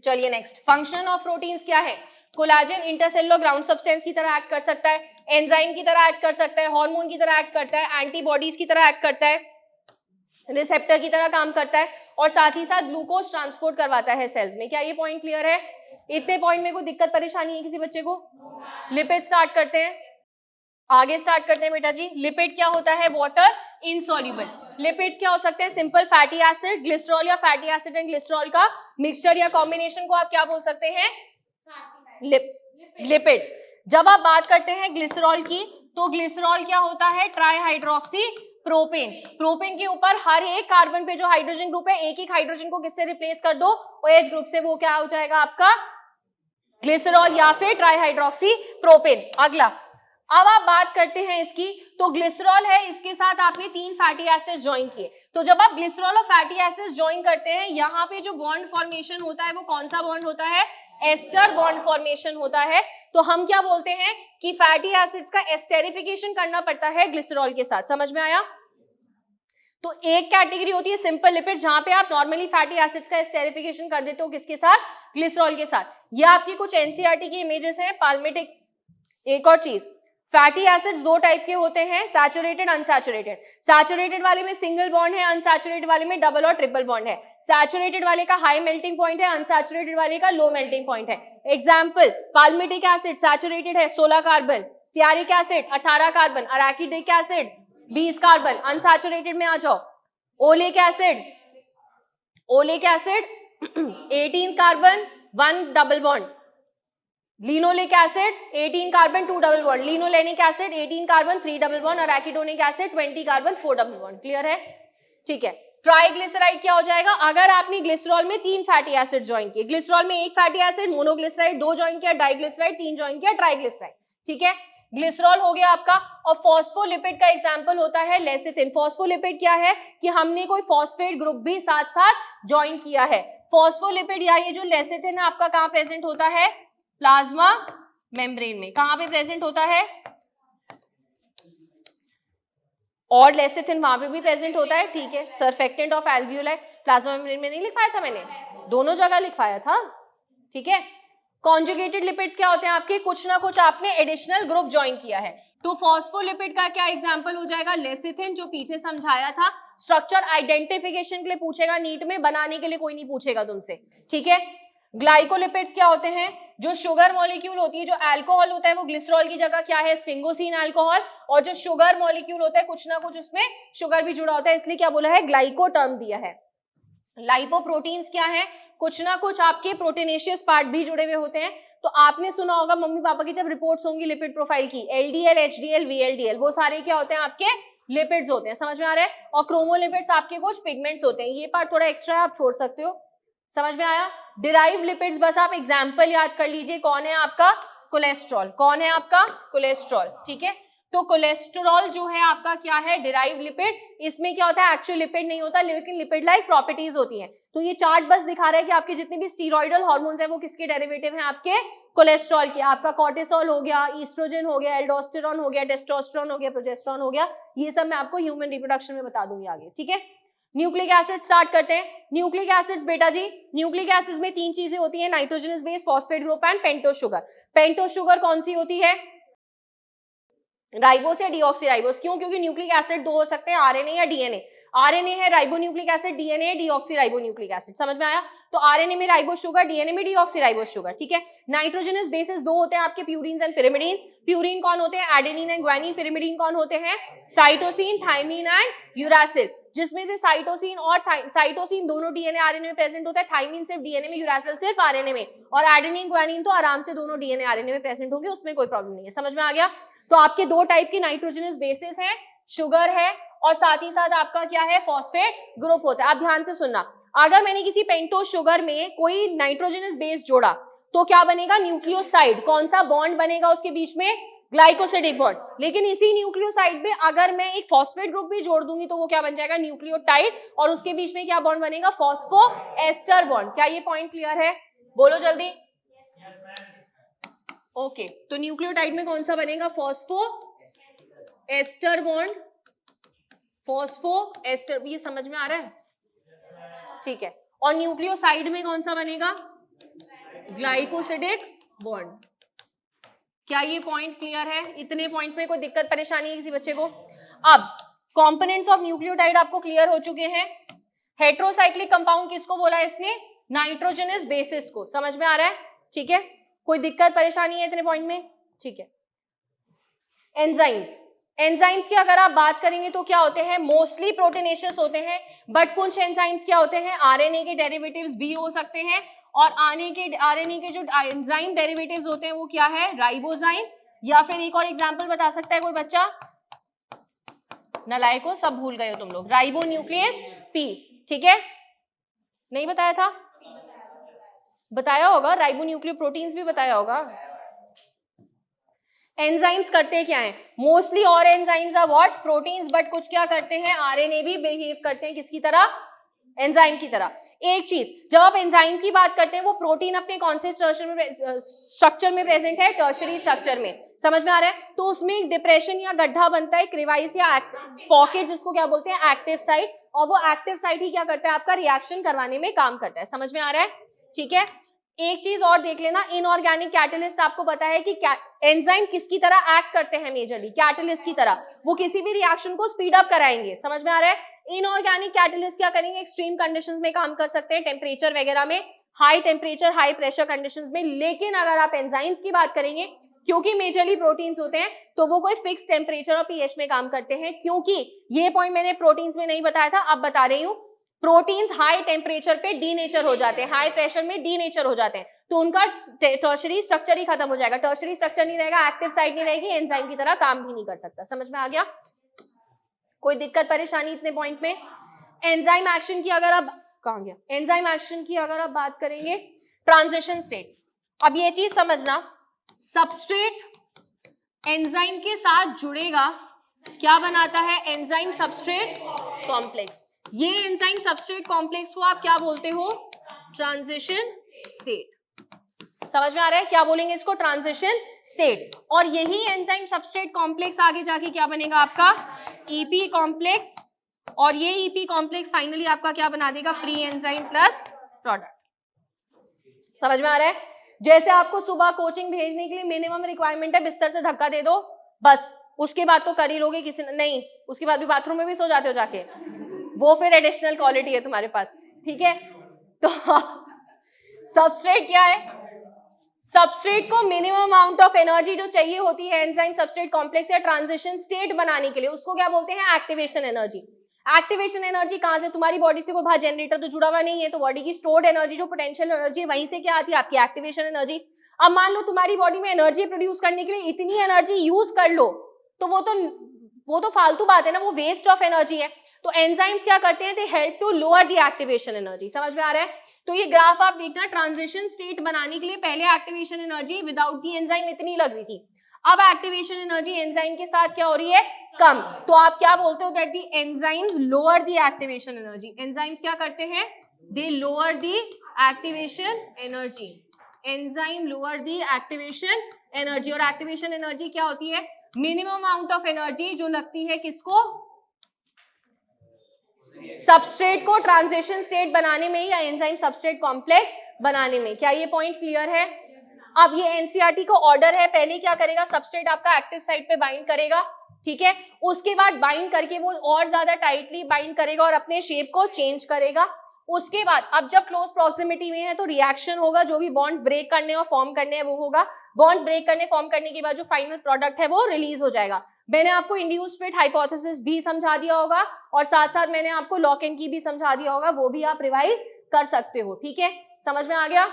A: चलिए नेक्स्ट, फंक्शन ऑफ प्रोटीन्स क्या है, कोलाजन इंटरसेलुलर ग्राउंड सब्सटेंस की तरह एक्ट कर सकता है, एंजाइम की तरह एक्ट कर सकता है, हार्मोन की तरह एक्ट करता है, एंटीबॉडीज की तरह एक्ट करता है, रिसेप्टर की तरह काम करता है, और साथ ही साथ ग्लूकोज ट्रांसपोर्ट करवाता है सेल्स में। क्या ये पॉइंट क्लियर है? इतने पॉइंट में कोई दिक्कत परेशानी है किसी बच्चे को? लिपिड स्टार्ट करते हैं, आगे स्टार्ट करते हैं बेटा जी। लिपिड क्या होता है, वाटर इनसॉल्युबल। लिपिड्स क्या हो सकते हैं, सिंपल फैटी एसिड, ग्लिसरॉल या फैटी एसिड एंड ग्लिसरॉल का मिक्सचर या कॉम्बिनेशन को आप क्या बोल सकते हैं, लिपिड्स। जब आप बात करते हैं ग्लिसरॉल की, तो ग्लिसरॉल क्या होता है, ट्राईहाइड्रोक्सी प्रोपेन। प्रोपेन के ऊपर हर एक कार्बन पे जो हाइड्रोजन ग्रुप है, एक एक हाइड्रोजन को किससे रिप्लेस कर दो, OH ग्रुप से, वो क्या हो जाएगा आपका ग्लिसरॉल या फिर ट्राईहाइड्रोक्सी प्रोपेन। अगला, अब आप बात करते हैं इसकी, तो ग्लिसरॉल है, इसके साथ आपने 3 फैटी एसिड्स ज्वाइन किए। तो जब आप ग्लिसरॉल और फैटी एसिड्स ज्वाइन करते हैं, यहाँ पे जो बॉन्ड फॉर्मेशन होता है वो कौन सा बॉन्ड होता है, एस्टर बॉन्ड फॉर्मेशन होता है। तो हम क्या बोलते हैं कि फैटी एसिड्स का एस्टेरिफिकेशन करना पड़ता है ग्लिसरॉल के साथ। समझ में आया? तो एक कैटेगरी होती है सिंपल लिपिड, जहां पे आप नॉर्मली फैटी एसिड्स का एस्टेरिफिकेशन कर देते हो, किसके साथ, ग्लिसरॉल के साथ। ये आपकी कुछ एनसीईआरटी की इमेजेस हैं, पाल्मिटिक। एक और चीज, फैटी एसिड्स 2 टाइप के होते हैं, सैचुरेटेड, अनसैचुरेटेड। सैचुरेटेड वाले में सिंगल बॉन्ड है, अनसैचुरेटेड वाले में डबल और ट्रिपल बॉन्ड है। सैचुरेटेड वाले का हाई मेल्टिंग पॉइंट है, अनसैचुरेटेड वाले का लो मेल्टिंग पॉइंट है। एग्जांपल, पाल्मिटिक एसिड सैचुरेटेड है 16 carbon, stearic acid 18 carbon, arachidic acid 20 carbon. Unsaturated में आ जाओ, oleic acid 18 carbon 1 double bond, linoleic acid 18 carbon 2 double bond, linolenic acid 18 carbon 3 double bond, और arachidonic acid 20 carbon 4 double bond. Clear है? ठीक है। Triglyceride क्या हो जाएगा, अगर आपने ग्लिसरॉल में 3 फैटी एसिड ज्वाइन किए, ग्लिसरॉल में 1 फैटी एसिड, मोनोग्लिसराइड 2 ज्वाइन किया, डाइग्लिसराइड 3 ज्वाइन किया, ट्राइग्लिसराइड। ठीक है, ग्लिसरॉल हो गया आपका। और फॉस्फोलिपिड का एग्जांपल होता है लेसिथिन। फॉस्फोलिपिड क्या है कि हमने कोई फॉस्फेट ग्रुप भी साथ साथ ज्वाइन किया है। फॉस्फोलिपिड या ये जो लेसिथिन है आपका कहां प्रेजेंट होता है, प्लाज्मा मेम्ब्रेन में। कहां पे प्रेजेंट होता है, और लेसिथिन वहां पे भी प्रेजेंट होता है, ठीक है। Surfactant of alveoli, plasma membrane में नहीं लिखवाया था मैंने, दोनों जगह लिखवाया था, ठीक है। कॉन्जुगेटेड लिपिड्स क्या होते हैं आपके, कुछ ना कुछ आपने एडिशनल ग्रुप ज्वाइन किया है। तो फॉस्फोलिपिड का क्या एग्जांपल हो जाएगा, लेसिथिन, जो पीछे समझाया था। स्ट्रक्चर आइडेंटिफिकेशन के लिए पूछेगा नीट में, बनाने के लिए कोई नहीं पूछेगा तुमसे, ठीक है। ग्लाइकोलिपिड्स क्या होते हैं, जो शुगर मॉलिक्यूल होती है, जो अल्कोहल होता है वो ग्लिसरॉल की जगह क्या है, स्फिंगोसिन अल्कोहल, और जो शुगर मॉलिक्यूल होता है कुछ ना कुछ उसमें शुगर भी जुड़ा होता है, इसलिए क्या बोला है, ग्लाइको टर्म दिया है। लाइपोप्रोटीन्स क्या है, कुछ ना कुछ आपके प्रोटीनेशियस पार्ट भी जुड़े हुए होते हैं। तो आपने सुना होगा मम्मी पापा की जब रिपोर्ट्स होंगी लिपिड प्रोफाइल की, एलडीएल, एचडीएल, वीएलडीएल, वो सारे क्या होते हैं आपके लिपिड्स होते हैं, समझ में आ रहा है। और क्रोमोलिपिड्स आपके कुछ पिगमेंट्स होते हैं, ये पार्ट थोड़ा एक्स्ट्रा है, आप छोड़ सकते हो, समझ में आया। डिराइव्ड लिपिड्स बस आप एग्जांपल याद कर लीजिए, कौन है आपका, कोलेस्ट्रॉल, कौन है आपका, कोलेस्ट्रॉल, ठीक है। तो कोलेस्ट्रॉल जो है आपका क्या है, डिराइव्ड लिपिड। इसमें क्या होता है, एक्चुअल लिपिड नहीं होता, लेकिन लिपिड लाइक प्रॉपर्टीज होती हैं। तो ये चार्ट बस दिखा रहा है कि आपके जितने भी स्टीरॉइडल हार्मोन्स हैं वो किसके डेरिवेटिव हैं, आपके कोलेस्ट्रॉल के। आपका कॉर्टिसोल हो गया, ईस्ट्रोजन हो गया, एल्डोस्टेरॉन हो गया, टेस्टोस्टेरोन हो गया, प्रोजेस्टेरॉन हो गया, ये सब मैं आपको ह्यूमन रिप्रोडक्शन में बता दूंगी आगे, ठीक है। न्यूक्लिक एसिड स्टार्ट करते हैं। न्यूक्लिक एसिड्स बेटा जी, न्यूक्लिक एसिड्स में 3 चीजें होती हैं, nitrogenous base, phosphate group and pentose sugar. Pentose sugar कौन सी होती है, राइबोस या डीऑक्सीराइबोस। क्यों, क्योंकि न्यूक्लिक एसिड दो हो सकते हैं, आरएनए या डीएनए। आरएनए है राइबोन्यूक्लिक एसिड, डीएनए है डीऑक्सीराइबोन्यूक्लिक एसिड, समझ में आया। तो आरएनए में राइबोस शुगर, डीएनए में डीऑक्सीराइबोस शुगर, ठीक है। नाइट्रोजनस बेसेस दो होते हैं आपके, प्यूरिन्स एंड पिरिमिडीन्स। प्यूरिन कौन होते हैं, एडेनिन एंड ग्वानिन। पिरिमिडीन कौन होते हैं, साइटोसिन, थाइमिन एंड यूरासिल, जिसमें से साइटोसिन और साइटोसिन दोनों डीएनए आरएनए में प्रेजेंट होता है, थाइमिन सिर्फ डीएनए में, यूरासिल सिर्फ आरएनए में, और एडेनिन ग्वानिन तो आराम से दोनों डीएनए आरएनए में प्रेजेंट होंगे, उसमें कोई प्रॉब्लम नहीं है, समझ में आ गया। तो आपके दो टाइप के नाइट्रोजनस बेसिस हैं, शुगर है और साथ ही साथ आपका क्या है, फॉस्फेट ग्रुप होता है। आप ध्यान से सुनना, अगर मैंने किसी पेंटोस शुगर में कोई नाइट्रोजनस बेस जोड़ा तो क्या बनेगा, न्यूक्लियोसाइड। कौन सा बॉन्ड बनेगा उसके बीच में, ग्लाइकोसिडिक बॉन्ड। लेकिन इसी न्यूक्लियोसाइड में अगर मैं एक फॉस्फेट ग्रुप भी जोड़ दूंगी तो वो क्या बन जाएगा, न्यूक्लियोटाइड, और उसके बीच में क्या बॉन्ड बनेगा, फॉस्फोएस्टर बॉन्ड। क्या ये पॉइंट क्लियर है, बोलो जल्दी। ओके, तो न्यूक्लियोटाइड में कौन सा बनेगा, फॉस्फोएस्टर बॉन्ड, फॉस्फोएस्टर, ये समझ में आ रहा है, ठीक है। और न्यूक्लियोसाइड में कौन सा बनेगा, ग्लाइकोसिडिक बॉन्ड। क्या ये पॉइंट क्लियर है, इतने पॉइंट में कोई दिक्कत परेशानी है किसी बच्चे को। अब कंपोनेंट्स ऑफ न्यूक्लियोटाइड आपको क्लियर हो चुके हैं। हेट्रोसाइक्लिक कंपाउंड किसको बोला है इसने, नाइट्रोजनस बेसिस को, समझ में आ रहा है, ठीक है। कोई दिक्कत परेशानी है इतने पॉइंट में, ठीक है। एंजाइम्स, एंजाइम्स की अगर आप बात करेंगे तो क्या होते हैं, मोस्टली प्रोटीनेशियस होते हैं, बट कुछ एंजाइम्स क्या होते हैं, आरएनए के डेरिवेटिव्स भी हो सकते हैं, और आरएनए के जो एंजाइम डेरिवेटिव्स होते हैं वो क्या है, राइबोजाइम, या फिर एक और एग्जांपल बता सकता है कोई बच्चा, नलायको सब भूल गए हो तुम लोग, राइबोन्यूक्लियस पी, ठीक है। नहीं बताया था, बताया होगा, राइबोन्यूक्लियोप्रोटीन्स भी बताया होगा। एंजाइम्स करते क्या हैं, मोस्टली और enzymes are what, proteins, but कुछ क्या करते हैं, आरएनए भी बिहेव करते हैं किसकी तरह, एंजाइम की तरह। एक चीज, जब आप एंजाइम की बात करते हैं वो प्रोटीन अपने कौन से स्ट्रक्चर में प्रेजेंट है, टर्शरी स्ट्रक्चर में, समझ में आ रहा है। तो उसमें एक डिप्रेशन या गड्ढा बनता है, क्रिवाइस या पॉकेट, जिसको क्या बोलते हैं, एक्टिव साइट, और वो एक्टिव साइट ही क्या करता है, आपका रिएक्शन करवाने में काम करता है, समझ में आ रहा है, ठीक है। एक चीज और देख लेना, इनऑर्गेनिक कैटलिस्ट आपको पता है कि एंजाइम किसकी तरह एक्ट करते हैं, मेजरली कैटलिस्ट की तरह, वो किसी भी रिएक्शन को स्पीड अप कराएंगे, समझ में आ रहा है। इनऑर्गेनिक कैटलिस्ट क्या करेंगे, एक्सट्रीम कंडीशंस में काम कर सकते हैं, टेम्परेचर वगैरह में, high temperature high pressure conditions में। लेकिन अगर आप एंजाइम्स की बात करेंगे, क्योंकि मेजरली प्रोटीन्स होते हैं, तो वो कोई फिक्स टेम्परेचर और पीएच में काम करते हैं। क्योंकि ये पॉइंट मैंने प्रोटीन्स में नहीं बताया था, अब बता रही हूँ, प्रोटीन्स हाई टेम्परेचर पे डीनेचर हो जाते हैं, हाई प्रेशर में डीनेचर हो जाते हैं, तो उनका टर्शरी स्ट्रक्चर ही खत्म हो जाएगा, टर्शरी स्ट्रक्चर नहीं रहेगा, एक्टिव साइट नहीं रहेगी, एंजाइम की तरह काम भी नहीं कर सकता, समझ में आ गया। कोई दिक्कत परेशानी इतने पॉइंट में। एंजाइम एक्शन की अगर आप, कहां गया, एंजाइम एक्शन की अगर आप बात करेंगे, ट्रांजिशन स्टेट। अब ये चीज समझना, सबस्ट्रेट एंजाइम के साथ जुड़ेगा, क्या बनाता है, एंजाइम सबस्ट्रेट कॉम्प्लेक्स। ये एंजाइम सबस्ट्रेट कॉम्प्लेक्स को आप क्या बोलते हो, ट्रांजिशन स्टेट, समझ में आ रहा है? क्या बोलेंगे इसको? Transition state. और यही एंजाइम सबस्ट्रेट कॉम्प्लेक्स आगे जाके क्या बनेगा आपका? EP complex. और ये ईपी कॉम्प्लेक्स फाइनली आपका क्या बना देगा? Free enzyme plus product. समझ में आ रहा है? जैसे आपको सुबह कोचिंग भेजने के लिए मिनिमम रिक्वायरमेंट है बिस्तर से धक्का दे दो, बस उसके बाद तो कर ही लोगे, किसी नहीं उसके बाद भी बाथरूम में भी सो जाते हो जाके, वो फिर एडिशनल क्वालिटी है तुम्हारे पास, ठीक है? तो सबस्ट्रेट क्या है? सबस्ट्रेट को मिनिमम अमाउंट ऑफ एनर्जी जो चाहिए होती है एंजाइम सबस्ट्रेट कॉम्प्लेक्स या ट्रांजिशन स्टेट बनाने के लिए, उसको क्या बोलते हैं? Activation energy. एक्टिवेशन एनर्जी कहां से? तुम्हारी बॉडी से कोई बाहर जनरेटर तो जुड़ा हुआ नहीं है, तो बॉडी की स्टोर्ड एनर्जी जो पोटेंशियल एनर्जी वहीं से क्या आती है? आपकी एक्टिवेशन एनर्जी। अब मान लो तुम्हारी बॉडी में एनर्जी प्रोड्यूस करने के लिए इतनी एनर्जी यूज कर लो, तो वो तो फालतू बात है ना, वो वेस्ट ऑफ एनर्जी है। तो एंजाइम्स क्या करते हैं? They help to lower the activation energy. समझ में आ रहा है? तो ये ग्राफ आप देखना, ट्रांजिशन स्टेट बनाने के लिए पहले activation energy without the enzyme इतनी लग रही थी, अब एक्टिवेशन एनर्जी एंजाइम के साथ क्या हो रही है? कम। तो आप क्या बोलते हो? That the enzymes lower the activation energy. Enzymes क्या करते हैं? They lower the activation energy. Enzyme lower the activation energy. और एक्टिवेशन एनर्जी क्या होती है? मिनिमम अमाउंट ऑफ एनर्जी जो लगती है किसको? सबस्ट्रेट को ट्रांजिशन स्टेट बनाने में या एंजाइम सबस्ट्रेट कॉम्प्लेक्स बनाने में। क्या ये पॉइंट क्लियर है? अब ये एनसीईआरटी का ऑर्डर है, पहले क्या करेगा? सबस्ट्रेट आपका एक्टिव साइट पे बाइंड करेगा, ठीक है? उसके बाद बाइंड करके वो और ज्यादा टाइटली बाइंड करेगा और अपने शेप को चेंज करेगा। उसके बाद अब जब क्लोज प्रॉक्सिमिटी में है तो रिएक्शन होगा, जो भी बॉन्ड्स ब्रेक करने और फॉर्म करने हैं वो होगा। बॉन्ड्स ब्रेक करने फॉर्म करने के बाद जो फाइनल प्रोडक्ट है वो रिलीज हो जाएगा। मैंने आपको इंड्यूस्ड फिट हाइपोथेसिस भी समझा दिया होगा और साथ साथ मैंने आपको लॉक एंड की भी समझा दिया होगा, वो भी आप रिवाइज कर सकते हो, ठीक है? समझ में आ गया?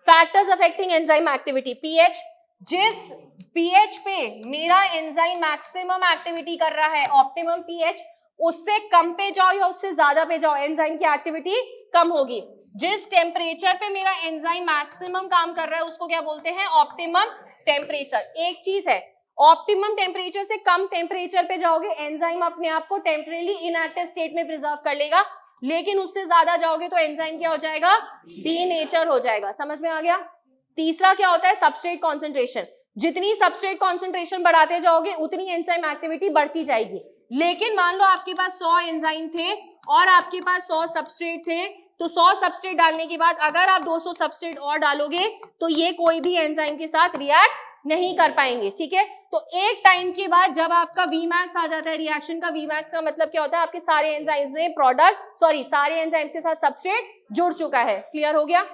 A: Factors affecting enzyme activity. PH, जिस पीएच पे मेरा एंजाइम मैक्सिमम एक्टिविटी कर रहा है, ऑप्टिमम पीएच, उससे कम पे जाओ या उससे ज्यादा पे जाओ, एंजाइम की एक्टिविटी कम होगी। जिस टेम्परेचर पे मेरा एंजाइम मैक्सिमम काम कर रहा है उसको क्या बोलते हैं? Optimum temperature. एक चीज है, ऑप्टिमम टेम्परेचर से कम टेम्परेचर पे जाओगे एंजाइम अपने आप को टेम्परेली इनएक्टिव स्टेट में प्रिजर्व कर लेगा, लेकिन उससे ज्यादा जाओगे तो एंजाइम क्या हो जाएगा? डीनेचर हो जाएगा। समझ में आ गया? तीसरा क्या होता है? Substrate concentration. जितनी सबस्ट्रेट कॉन्सेंट्रेशन बढ़ाते जाओगे उतनी एंजाइम एक्टिविटी बढ़ती जाएगी। लेकिन मान लो आपके पास 100 एंजाइम थे और आपके पास 100 सबस्ट्रेट थे, तो 100 सबस्ट्रेट डालने के बाद अगर आप 200 सबस्ट्रेट और डालोगे तो ये कोई भी एंजाइम के साथ रिएक्ट नहीं कर पाएंगे, ठीक है? तो एक टाइम के बाद जब आपका Vmax आ जाता है, रिएक्शन का Vmax का मतलब क्या होता है? आपके सारे एंजाइम्स में सारे एंजाइम्स के साथ सबस्ट्रेट जुड़ चुका है। क्लियर हो गया?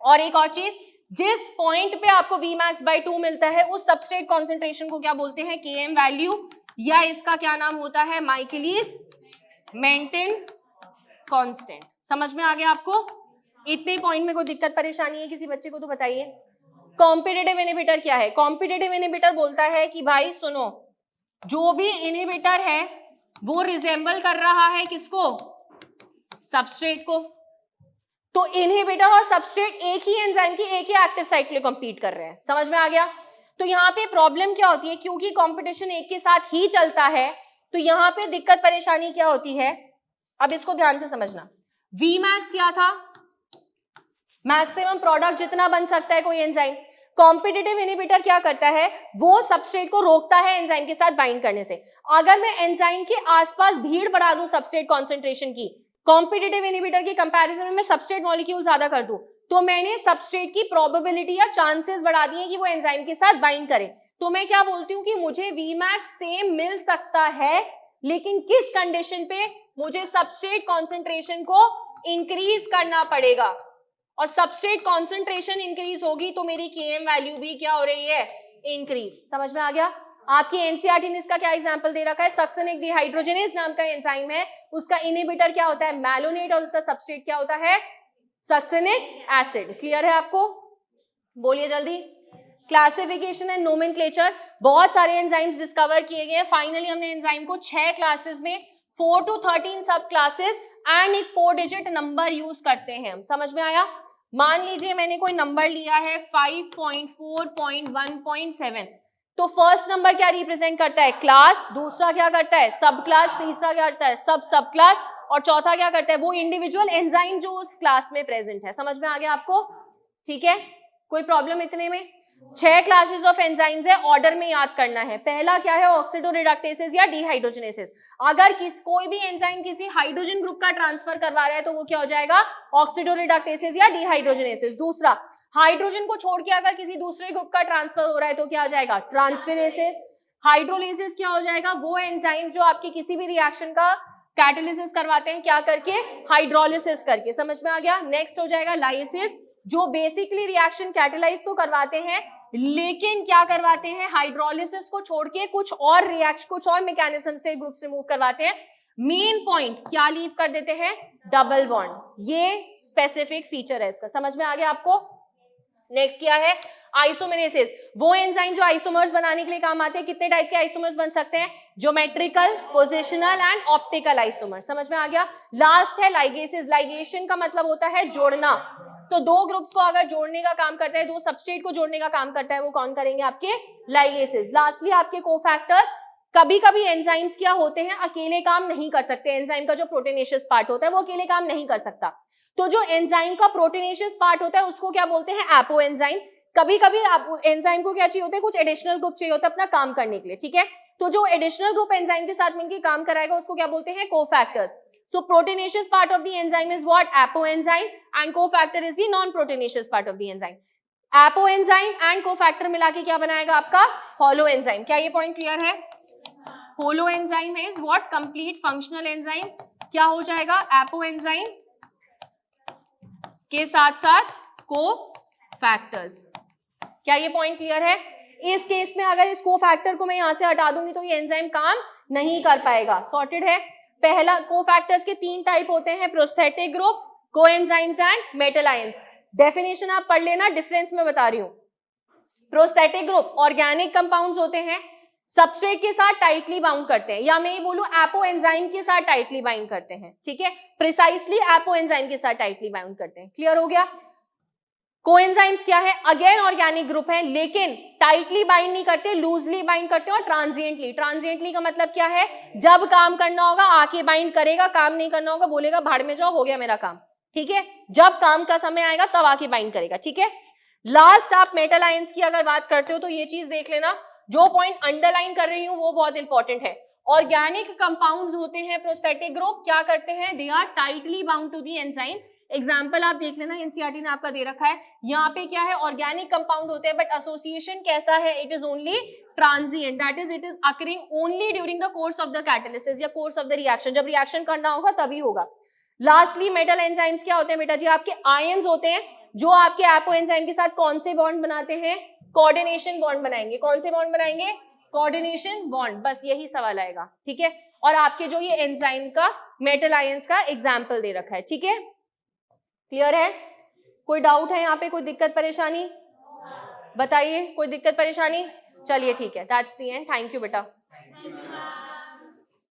A: और एक और चीज, जिस पॉइंट पे आपको Vmax/2 मिलता है उस सबस्ट्रेट कॉन्सेंट्रेशन को क्या बोलते हैं? Km वैल्यू, या इसका क्या नाम होता है? Michaelis Menten constant. समझ में आ गया आपको? इतने पॉइंट में कोई दिक्कत परेशानी है किसी बच्चे को तो बताइए। कॉम्पिटिटिव इनहिबिटर क्या है? कॉम्पिटिटिव इनहिबिटर बोलता है कि भाई सुनो, जो भी इनहिबिटर है वो रिजेंबल कर रहा है किसको? सबस्ट्रेट को। तो इनहिबिटर और सबस्ट्रेट एक ही एंजाइम की एक ही एक्टिव साइट के लिए कॉम्पीट कर रहे हैं। समझ में आ गया? तो यहाँ पे प्रॉब्लम क्या होती है? क्योंकि कंपटीशन एक के साथ ही चलता है तो यहाँ पे दिक्कत परेशानी क्या होती है? अब इसको ध्यान से समझना। Vmax क्या था? मैक्सिमम प्रोडक्ट जितना बन सकता है कोई एंजाइम। कॉम्पिटिटिव इनहिबिटर क्या करता है? वो सबस्ट्रेट को रोकता है एंजाइम के साथ बाइंड करने से। अगर मैं एंजाइम के आसपास भीड़ बढ़ा दूं सबस्ट्रेट कॉन्सेंट्रेशन की, कॉम्पिटिटिव इनहिबिटर के कंपैरिजन में मैं सबस्ट्रेट मॉलिक्यूल ज्यादा कर दूं, तो मैंने सबस्ट्रेट की प्रोबेबिलिटी या चांसेस बढ़ा दिए कि वो एंजाइम के साथ बाइंड करे। तो मैं क्या बोलती हूँ कि मुझे Vmax सेम मिल सकता है, लेकिन किस कंडीशन पे? मुझे सबस्ट्रेट कॉन्सेंट्रेशन को इंक्रीज करना पड़ेगा, और सबस्ट्रेट कॉन्सेंट्रेशन इंक्रीज होगी तो मेरी Km वैल्यू भी क्या हो रही है? इंक्रीज। समझ में आ गया? आपकी एनसीईआरटी ने इसका क्या एग्जांपल दे रखा है? सक्सेनिक डिहाइड्रोजनेज नाम का एंजाइम है, उसका इनहिबिटर क्या होता है? मैलोनेट, और उसका सबस्ट्रेट क्या होता है? Succinic acid. क्लियर है आपको? बोलिए जल्दी। क्लासिफिकेशन एंड नोमेनक्लेचर, बहुत सारे एंजाइम्स डिस्कवर किए गए हैं। फाइनली हमने एंजाइम को 6 क्लासेस में 4 to 13 सब क्लासेस एंड एक 4 डिजिट नंबर यूज करते हैं हम। समझ में आया? मान लीजिए मैंने कोई नंबर लिया है 5.4.1.7, तो फर्स्ट नंबर क्या रिप्रेजेंट करता है? क्लास, दूसरा क्या करता है? सब क्लास, तीसरा क्या करता है? सब क्लास, और चौथा क्या करता है? वो इंडिविजुअल एंजाइम जो उस क्लास में प्रेजेंट है। समझ में आ गया आपको? ठीक है, कोई प्रॉब्लम इतने में? 6 क्लासेस ऑफ एंजाइम्स है, ऑर्डर में याद करना है। पहला क्या है? ऑक्सीडोरिडक्टेसेस या डिहाइड्रोजनेसेस। अगर कोई भी एंजाइम किसी हाइड्रोजन ग्रुप का ट्रांसफर करवा रहा है तो वो क्या हो जाएगा? ऑक्सीडोरिडक्टेसेस या डिहाइड्रोजनेसेस। दूसरा, हाइड्रोजन को छोड़ के अगर किसी दूसरे ग्रुप का ट्रांसफर हो रहा है तो क्या हो जाएगा? ट्रांसफरेसेस। हाइड्रोलिसिस क्या हो जाएगा? वो एंजाइम जो आपकी किसी भी रिएक्शन का कैटालिसिस करवाते हैं, क्या करके? हाइड्रोलिसिस करके। समझ में आ गया? नेक्स्ट हो जाएगा लाइसिस, जो बेसिकली रिएक्शन कैटालाइज तो करवाते हैं लेकिन क्या करवाते हैं? हाइड्रोलिसिस को छोड़ के कुछ और रिएक्शन, कुछ और मैकेनिज्म से ग्रुप से मूव करवाते हैं। मेन पॉइंट क्या लीव कर देते हैं? Double bond. ये स्पेसिफिक फीचर है इसका। समझ में आ गया आपको? नेक्स्ट क्या है? आइसोमेरेसेस, वो एंजाइम जो आइसोमर्स बनाने के लिए काम आते हैं। कितने टाइप के आइसोमर्स बन सकते हैं? Geometrical, positional and optical isomer. समझ में आ गया? लास्ट है लाइगेसेस। लाइगेशन का मतलब होता है जोड़ना। तो दो ग्रुप्स को अगर जोड़ने का काम करता है, दो सबस्ट्रेट को जोड़ने का काम करता है, वो कौन करेंगे? आपके लाइगेसेस। लास्टली आपके कोफैक्टर्स। कभी कभी एंजाइम्स क्या होते हैं? अकेले काम नहीं कर सकते। एंजाइम का जो प्रोटीनेशियस पार्ट होता है वो अकेले काम नहीं कर सकता। तो जो एंजाइम का प्रोटीनेशियस पार्ट होता है उसको क्या बोलते हैं? Apo enzyme. कभी कभी एंजाइम को क्या चाहिए होता है? कुछ एडिशनल ग्रुप चाहिए होता है अपना काम करने के लिए, ठीक है? तो जो एडिशनल ग्रुप एंजाइम के साथ मिलकर काम कराएगा उसको क्या बोलते हैं? Cofactors. So proteinaceous part of the enzyme is what? Apoenzyme, and cofactor is the non-proteinaceous part of the enzyme. Apoenzyme and cofactor मिला के क्या बनाएगा आपका? Holoenzyme. क्या ये पॉइंट क्लियर है? Holoenzyme is what? Complete functional enzyme. क्या हो जाएगा? Apoenzyme के साथ साथ cofactors. क्या ये पॉइंट क्लियर है? इस केस में अगर इस कोफैक्टर को मैं यहां से हटा दूंगी तो ये एंजाइम काम नहीं कर पाएगा। सॉर्टेड है? पहला, कोफैक्टर्स के 3 टाइप होते हैं, prosthetic group, coenzymes and metal ions. Definition आप पढ़ लेना, डिफरेंस में बता रही हूं। प्रोस्थेटिक ग्रुप ऑर्गेनिक कंपाउंड्स होते हैं, सबस्ट्रेट के साथ टाइटली बाउंड करते हैं, या मैं ये बोलूं एपो एंजाइम के साथ टाइटली बाइंड करते हैं, ठीक है? प्रिसाइसली एपो एंजाइम के साथ टाइटली बाउंड करते हैं। क्लियर हो गया? कोएंजाइम्स क्या है? अगेन ऑर्गेनिक ग्रुप है लेकिन टाइटली बाइंड नहीं करते, लूजली बाइंड करते हैं और ट्रांजिएंटली। ट्रांजिएंटली का मतलब क्या है? जब काम करना होगा आके बाइंड करेगा, काम नहीं करना होगा बोलेगा भाड़ में जाओ, हो गया मेरा काम, ठीक है? जब काम का समय आएगा तब आके बाइंड करेगा, ठीक है? लास्ट, आप मेटल आयंस की अगर बात करते हो तो ये चीज देख लेना, जो पॉइंट अंडरलाइन कर रही हूं वो बहुत इंपॉर्टेंट है। ऑर्गेनिक कंपाउंड्स होते हैं प्रोस्थेटिक ग्रुप, क्या करते हैं? They are tightly bound to the enzyme. Example आप देख लेना, एनसीईआरटी ने आपका दे रखा है। यहाँ पे क्या है? ऑर्गेनिक कंपाउंड होते हैं बट एसोसिएशन कैसा है? It is only transient, that is it is occurring only during the course of the catalysis या कोर्स ऑफ द रिएक्शन। जब रिएक्शन करना होगा तभी होगा। लास्टली मेटल एंजाइम्स क्या होते हैं बेटा जी? आपके आयंस होते हैं जो आपके एपो एंजाइम के साथ कौन से बॉन्ड बनाते हैं? कोऑर्डिनेशन बॉन्ड बनाएंगे। कौन से बॉन्ड बनाएंगे? Coordination bond. बस यही सवाल आएगा, ठीक है? और आपके जो ये एंजाइम का मेटल आयंस का एग्जाम्पल दे रखा है, ठीक है? क्लियर है? कोई डाउट है यहाँ पे? कोई दिक्कत परेशानी बताइए। कोई दिक्कत परेशानी? चलिए ठीक है, that's the end. Thank you बेटा।